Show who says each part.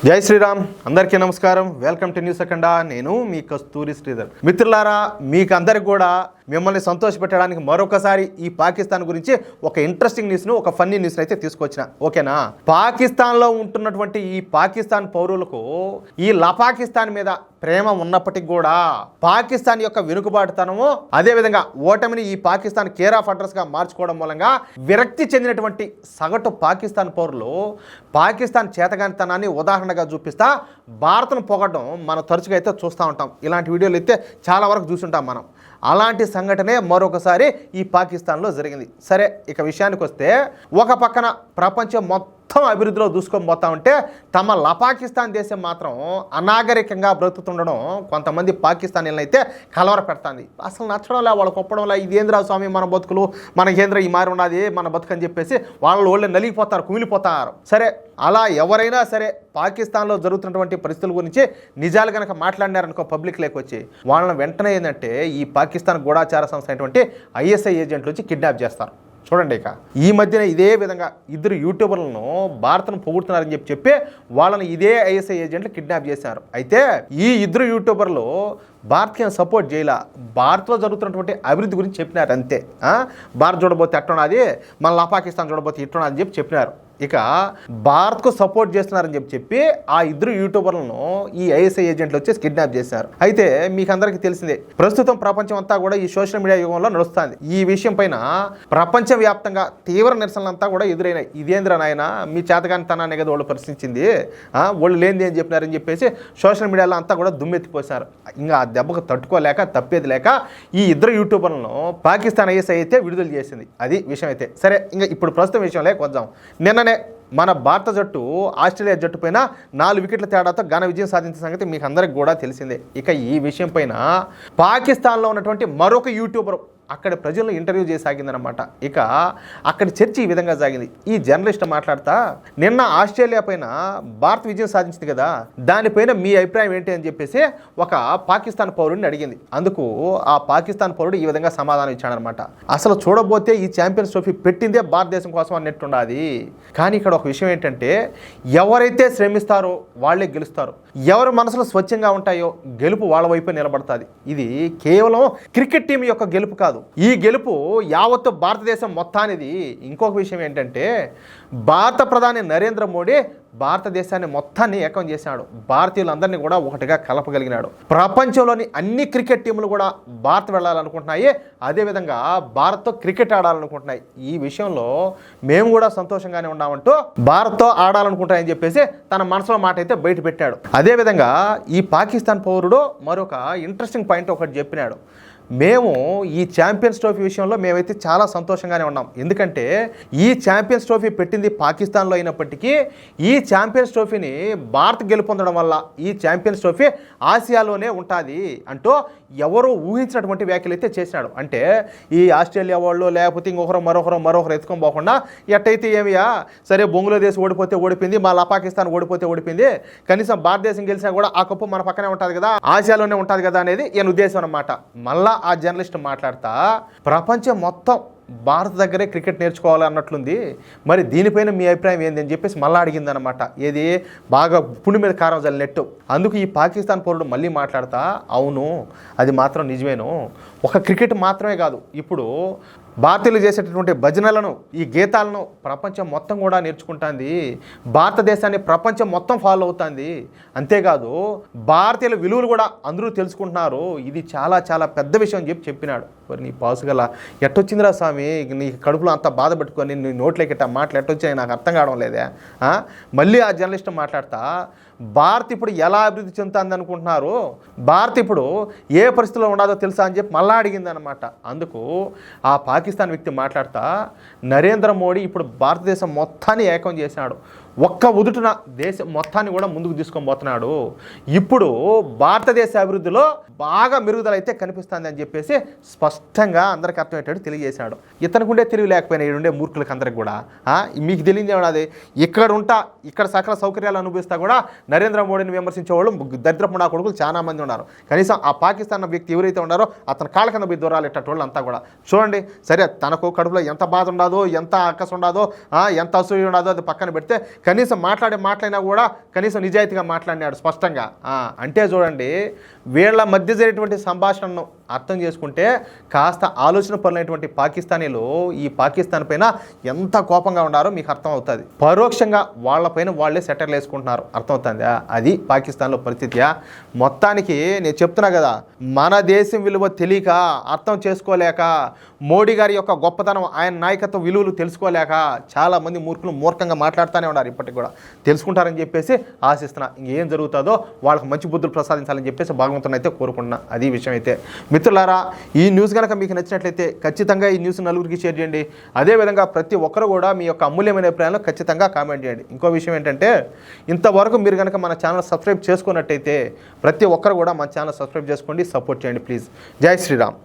Speaker 1: జై శ్రీరామ్, అందరికీ నమస్కారం. వెల్కమ్ టు న్యూస్ అఖండ. నేను మీ కస్తూరి శ్రీధర్. మిత్రులారా, మీకు అందరికి కూడా మిమ్మల్ని సంతోషపెట్టడానికి మరొకసారి ఈ పాకిస్తాన్ గురించి ఒక ఇంట్రెస్టింగ్ న్యూస్ను, ఒక ఫన్నీ న్యూస్ని అయితే తీసుకొచ్చిన. ఓకేనా? పాకిస్తాన్లో ఉంటున్నటువంటి ఈ పాకిస్తాన్ పౌరులకు ఈ లపాకిస్తాన్ మీద ప్రేమ ఉన్నప్పటికీ కూడా పాకిస్తాన్ యొక్క వెనుకబాటుతనము, అదేవిధంగా ఓటమిని ఈ పాకిస్తాన్ కేర్ ఆఫ్ అడ్రస్గా మార్చుకోవడం మూలంగా విరక్తి చెందినటువంటి సగటు పాకిస్తాన్ పౌరులు పాకిస్తాన్ చేతగానితనాన్ని ఉదాహరణగా చూపిస్తా భారత్ను పొగడం మనం తరచుగా అయితే చూస్తూ ఉంటాం. ఇలాంటి వీడియోలు అయితే చాలా వరకు చూసుంటాం మనం. అలాంటి సంఘటనే మరొకసారి ఈ పాకిస్తాన్లో జరిగింది. సరే, ఇక విషయానికి వస్తే, ఒక పక్కన ప్రపంచం మొత్తం అభివృద్ధిలో దూసుకొని పోతా ఉంటే తమ లపాకిస్తాన్ దేశం మాత్రం అనాగరికంగా బ్రతుకుతుండడం కొంతమంది పాకిస్తానీలను అయితే కలవర పెడుతుంది. అసలు నచ్చడంలా, వాళ్ళకి ఒప్పడంలా, ఇదేంద్ర స్వామి మన బతుకులు, మన కేంద్ర ఈ మారి ఉన్నది మన బతుకు అని చెప్పేసి వాళ్ళు నలిగిపోతారు, కుమిలిపోతారు. సరే, అలా ఎవరైనా సరే పాకిస్తాన్లో జరుగుతున్నటువంటి పరిస్థితుల గురించి నిజాలు కనుక మాట్లాడినారనుకో పబ్లిక్ లేకొచ్చి, వాళ్ళని వెంటనే ఏంటంటే ఈ పాకిస్తాన్ గూఢాచార సంస్థ అయినటువంటి ఐఎస్ఐ ఏజెంట్లు వచ్చి కిడ్నాప్ చేస్తారు. చూడండి, ఇక ఈ మధ్యన ఇదే విధంగా ఇద్దరు యూట్యూబర్లను భారత్ను పొగుడుతున్నారని చెప్పి వాళ్ళని ఇదే ఐఎస్ఐ ఏజెంట్లు కిడ్నాప్ చేశారు. అయితే ఈ ఇద్దరు యూట్యూబర్లు భారత్కి సపోర్ట్ చేయాల, భారత్లో జరుగుతున్నటువంటి అభివృద్ధి గురించి చెప్పినారు అంతే. భారత్ చూడబోతే అట్టున్నది, మన పాకిస్తాన్ చూడబోతే ఇట్టున్నది అని చెప్పినారు. ఇక భారత్కు సపోర్ట్ చేస్తున్నారని చెప్పి ఆ ఇద్దరు యూట్యూబర్లను ఈ ఐఎస్ఐ ఏజెంట్లు వచ్చేసి కిడ్నాప్ చేశారు. అయితే మీకు అందరికీ తెలిసిందే, ప్రస్తుతం ప్రపంచం అంతా కూడా ఈ సోషల్ మీడియా యుగంలో నడుస్తుంది. ఈ విషయం పైన ప్రపంచవ్యాప్తంగా తీవ్ర నిరసనలంతా కూడా ఎదురైనాయి. ఇదేంద్ర నాయన మీ చేతగానితనాన్ని కదా వాళ్ళు ప్రశ్నించింది, వాళ్ళు లేనిది అని చెప్పినారని చెప్పేసి సోషల్ మీడియాలో అంతా కూడా దుమ్మెత్తిపోశారు. ఇంకా ఆ దెబ్బకు తట్టుకోలేక, తప్పేది లేక ఈ ఇద్దరు యూట్యూబర్లను పాకిస్తాన్ ఐఎస్ఐ అయితే విడుదల చేసింది. అది విషయం అయితే. సరే, ఇంకా ఇప్పుడు ప్రస్తుతం విషయంలో వద్దాం. నిన్ననే మన భారత జట్టు ఆస్ట్రేలియా జట్టు పైన 4 వికెట్ల తేడాతో ఘన విజయం సాధించిన సంగతి మీకు అందరికి కూడా తెలిసిందే. ఇక ఈ విషయం పైన పాకిస్తాన్లో ఉన్నటువంటి మరొక యూట్యూబర్ అక్కడ ప్రజలను ఇంటర్వ్యూ చేసి సాగిందనమాట. ఇక అక్కడ చర్చ ఈ విధంగా సాగింది. ఈ జర్నలిస్ట్ మాట్లాడతా, నిన్న ఆస్ట్రేలియా పైన భారత్ విజయం సాధించింది కదా, దానిపైన మీ అభిప్రాయం ఏంటి అని చెప్పేసి ఒక పాకిస్తాన్ పౌరుడిని అడిగింది. అందుకు ఆ పాకిస్తాన్ పౌరుడు ఈ విధంగా సమాధానం ఇచ్చాడనమాట. అసలు చూడబోతే ఈ ఛాంపియన్స్ ట్రోఫీ పెట్టిందే భారతదేశం కోసం అన్నట్టుండాది. కానీ ఇక్కడ ఒక విషయం ఏంటంటే, ఎవరైతే శ్రమిస్తారో వాళ్ళే గెలుస్తారు, ఎవరి మనసులో స్వచ్ఛంగా ఉంటాయో గెలుపు వాళ్ళ వైపు నిలబడుతుంది. ఇది కేవలం క్రికెట్ టీం యొక్క గెలుపు కాదు, ఈ గెలుపు యావత్తు భారతదేశం మొత్తానిది. ఇంకొక విషయం ఏంటంటే, భారత ప్రధాని నరేంద్ర మోడీ భారతదేశాన్ని మొత్తాన్ని ఏకం చేశాడు, భారతీయులందరినీ కూడా ఒకటిగా కలపగలిగినాడు. ప్రపంచంలోని అన్ని క్రికెట్ టీములు కూడా భారత్ వెళ్ళాలనుకుంటున్నాయి, అదేవిధంగా భారత్తో క్రికెట్ ఆడాలనుకుంటున్నాయి. ఈ విషయంలో మేము కూడా సంతోషంగానే ఉన్నామంటూ భారత్తో ఆడాలనుకుంటాయని చెప్పేసి తన మనసులో మాట అయితే బయట పెట్టాడు. అదేవిధంగా ఈ పాకిస్తాన్ పౌరుడు మరొక ఇంట్రెస్టింగ్ పాయింట్ ఒకటి చెప్పినాడు. మేము ఈ ఛాంపియన్స్ ట్రోఫీ విషయంలో మేమైతే చాలా సంతోషంగానే ఉన్నాం. ఎందుకంటే ఈ ఛాంపియన్స్ ట్రోఫీ పెట్టింది పాకిస్తాన్లో అయినప్పటికీ ఈ ఛాంపియన్స్ ట్రోఫీని భారత్ గెలుపొందడం వల్ల ఈ ఛాంపియన్స్ ట్రోఫీ ఆసియాలోనే ఉంటుంది అంటూ ఎవరు ఊహించినటువంటి వ్యాఖ్యలు అయితే చేసినాడు. అంటే ఈ ఆస్ట్రేలియా వాళ్ళు లేకపోతే ఇంకొకరు మరొకరు ఎత్తుకొని పోకుండా ఎట్టయితే ఏమియా సరే, బంగ్లాదేశ్ ఓడిపోతే ఓడిపోయింది, మా పాకిస్తాన్ ఓడిపోతే ఓడిపోయింది, కనీసం భారతదేశం గెలిచినా కూడా ఆ కప్పు మన పక్కనే ఉంటుంది కదా, ఆసియాలోనే ఉంటుంది కదా అనేది ఈయన ఉద్దేశం అన్నమాట. మళ్ళా ఆ జర్నలిస్ట్ మాట్లాడతా, ప్రపంచం మొత్తం భారత్ దగ్గరే క్రికెట్ నేర్చుకోవాలన్నట్లుంది, మరి దీనిపైన మీ అభిప్రాయం ఏంది అని చెప్పేసి మళ్ళీ అడిగిందనమాట. ఏది బాగా పుండి మీద కారం జల్లినట్టు. అందుకు ఈ పాకిస్తాన్ పౌరుడు మళ్ళీ మాట్లాడతా, అవును అది మాత్రం నిజమేను, ఒక క్రికెట్ మాత్రమే కాదు, ఇప్పుడు భారతీయులు చేసేటటువంటి భజనలను, ఈ గీతాలను ప్రపంచం మొత్తం కూడా నేర్చుకుంటుంది, భారతదేశాన్ని ప్రపంచం మొత్తం ఫాలో అవుతుంది, అంతేకాదు భారతీయుల విలువలు కూడా అందరూ తెలుసుకుంటున్నారు, ఇది చాలా చాలా పెద్ద విషయం అని చెప్పినాడు. మరి నీ పాసుగల ఎట్టొచ్చిందిరా స్వామి, నీ కడుపులో అంత బాధ పెట్టుకొని నీ నోట్లోకి ఇట్లా మాటలు ఎట్టొచ్చాయి నాకు అర్థం కావడం లేదే. మళ్ళీ ఆ జర్నలిస్ట్ మాట్లాడతా, భారత్ ఇప్పుడు ఎలా అభివృద్ధి చెందుతుంది అనుకుంటున్నారు, భారత్ ఇప్పుడు ఏ పరిస్థితిలో ఉండదో తెలుసా అని చెప్పి మళ్ళీ అడిగిందనమాట. అందుకు ఆ పాకిస్తాన్ వ్యక్తి మాట్లాడతా, నరేంద్ర మోడీ ఇప్పుడు భారతదేశం మొత్తాన్ని ఏకం చేసినాడు, ఒక్క ఉదుటున దేశం మొత్తాన్ని కూడా ముందుకు తీసుకొని పోతున్నాడు, ఇప్పుడు భారతదేశ అభివృద్ధిలో బాగా మెరుగుదల అయితే కనిపిస్తుంది అని చెప్పేసి స్పష్టంగా అందరికి అర్థమయ్యేటట్టు తెలియజేశాడు. ఇతనుకుండే తెలివి లేకపోయినా ఈడుండే మూర్ఖులకి అందరికి కూడా మీకు తెలియదు ఏమన్నది, ఇక్కడ సకల సౌకర్యాలు అనుభవిస్తా కూడా నరేంద్ర మోడీని విమర్శించే వాళ్ళు దరిద్రపు నా కొడుకులు చాలా మంది ఉన్నారు. కనీసం ఆ పాకిస్తాన్ వ్యక్తి ఎవరైతే ఉన్నారో అతని కాళ్ళ కింద పోయి దూరాలు ఇట్టేటోళ్ళు అంతా కూడా చూడండి. సరే, తనకు కడుపులో ఎంత బాధ ఉండదో, ఎంత అక్కసు ఉండదో, ఎంత అసూయ ఉండదో అది పక్కన పెడితే కనీసం మాట్లాడినా కూడా కనీసం నిజాయితీగా మాట్లాడినాడు స్పష్టంగా. అంటే చూడండి, వీళ్ళ మధ్య జరిగినటువంటి సంభాషణను అర్థం చేసుకుంటే కాస్త ఆలోచన పరులైనటువంటి పాకిస్తానీలు ఈ పాకిస్తాన్ పైన ఎంత కోపంగా ఉన్నారో మీకు అర్థం అవుతుంది. పరోక్షంగా వాళ్ళపైన వాళ్ళే సెటర్లు వేసుకుంటున్నారు. అర్థమవుతుందా? అది పాకిస్తాన్లో పరిస్థితి. మొత్తానికి నేను చెప్తున్నా కదా, మన దేశం విలువ తెలియక, అర్థం చేసుకోలేక, మోడీ గారి యొక్క గొప్పతనం, ఆయన నాయకత్వ విలువలు తెలుసుకోలేక చాలామంది మూర్ఖంగా మాట్లాడుతూనే ఉన్నారు. ఇప్పటికి కూడా తెలుసుకుంటారని చెప్పేసి ఆశిస్తున్నా. ఇంకేం జరుగుతుందో వాళ్ళకి మంచి బుద్ధులు ప్రసాదించాలని చెప్పేసి భగవంతుని అయితే కోరుకుంటున్నా. అది విషయం అయితే. మిత్రులారా, ఈ న్యూస్ కనుక మీకు నచ్చినట్లయితే ఖచ్చితంగా ఈ న్యూస్ నలుగురికి షేర్ చేయండి. అదేవిధంగా ప్రతి ఒక్కరు కూడా మీ యొక్క అమూల్యమైన అభిప్రాయాలను ఖచ్చితంగా కామెంట్ చేయండి. ఇంకో విషయం ఏంటంటే, ఇంతవరకు మీరు కనుక మన ఛానల్ సబ్స్క్రైబ్ చేసుకున్నట్టయితే ప్రతి ఒక్కరు కూడా మన ఛానల్ సబ్స్క్రైబ్ చేసుకోండి, సపోర్ట్ చేయండి ప్లీజ్. జై శ్రీరామ్.